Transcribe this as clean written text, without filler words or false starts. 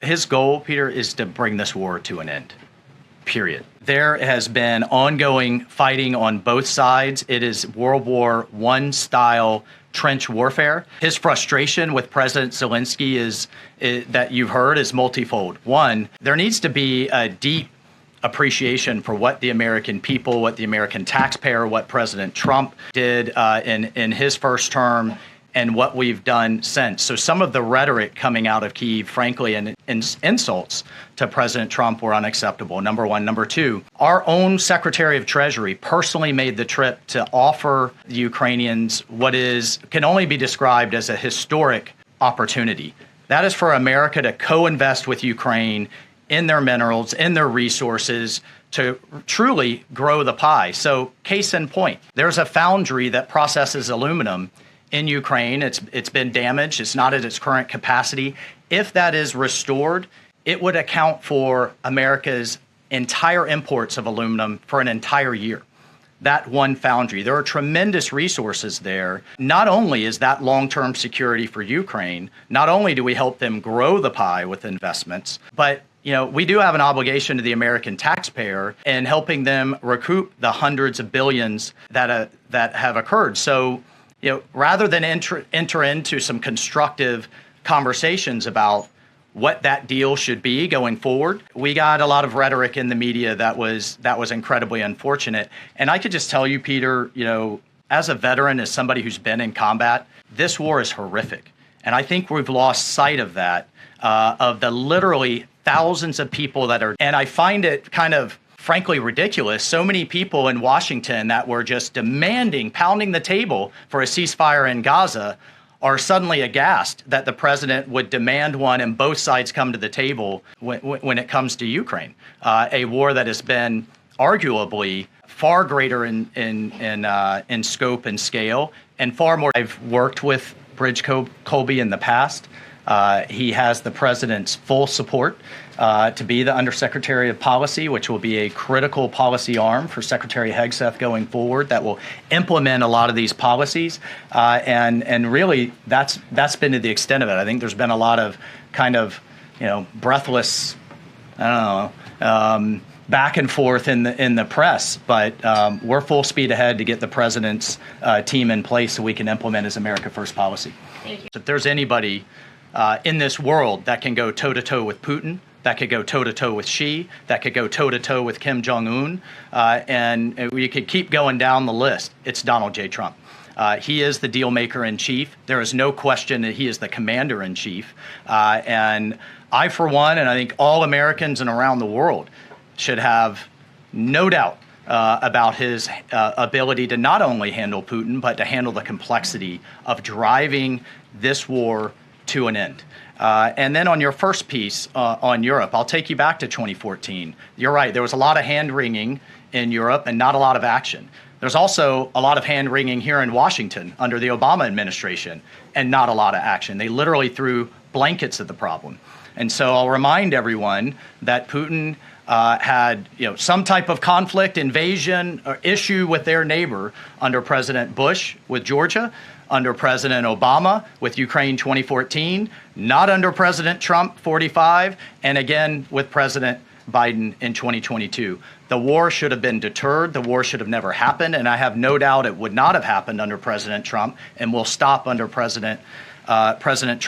His goal, Peter, is to bring this war to an end. Period. There has been ongoing fighting on both sides. It is World War I style trench warfare. His frustration with President Zelensky is that you've heard is multifold. One, there needs to be a deep appreciation for what the American people, what the American taxpayer, what President Trump did in his first term, and what we've done since. So some of the rhetoric coming out of Kyiv, frankly, and insults to President Trump were unacceptable, number one. Number two, our own Secretary of Treasury personally made the trip to offer the Ukrainians what can only be described as a historic opportunity. That is for America to co-invest with Ukraine in their minerals, in their resources, to truly grow the pie. So case in point, there's a foundry that processes aluminum in Ukraine. It's been damaged. It's not at its current capacity. If that is restored, it would account for America's entire imports of aluminum for an entire year. That one foundry. There are tremendous resources there. Not only is that long-term security for Ukraine, not only do we help them grow the pie with investments, but we do have an obligation to the American taxpayer in helping them recoup the hundreds of billions that have occurred. So, rather than enter into some constructive conversations about what that deal should be going forward, we got a lot of rhetoric in the media that was incredibly unfortunate. And I could just tell you, Peter, as a veteran, as somebody who's been in combat, this war is horrific. And I think we've lost sight of that, of the literally thousands of people that are, and I find it kind of frankly ridiculous. So many people in Washington that were just demanding, pounding the table for a ceasefire in Gaza are suddenly aghast that the president would demand one and both sides come to the table when it comes to Ukraine, a war that has been arguably far greater in scope and scale and far more. I've worked with Elbridge Colby in the past. He has the president's full support to be the Undersecretary of Policy, which will be a critical policy arm for Secretary Hegseth going forward that will implement a lot of these policies. And really, that's been to the extent of it. I think there's been a lot of kind of, breathless, back and forth in the press, but we're full speed ahead to get the president's team in place so we can implement his America First policy. Thank you. If there's anybody in this world that can go toe-to-toe with Putin, that could go toe-to-toe with Xi, that could go toe-to-toe with Kim Jong-un, and we could keep going down the list. It's Donald J. Trump. He is the deal maker in chief. There is no question that he is the commander in chief. And I, for one, and I think all Americans and around the world should have no doubt about his ability to not only handle Putin, but to handle the complexity of driving this war to an end. And then on your first piece on Europe, I'll take you back to 2014. You're right, there was a lot of hand-wringing in Europe and not a lot of action. There's also a lot of hand-wringing here in Washington under the Obama administration and not a lot of action. They literally threw blankets at the problem. And so I'll remind everyone that Putin had some type of conflict, invasion, or issue with their neighbor under President Bush with Georgia, under President Obama with Ukraine 2014, not under President Trump 45, and again with President Biden in 2022. The war should have been deterred. The war should have never happened, and I have no doubt it would not have happened under President Trump and will stop under President Trump.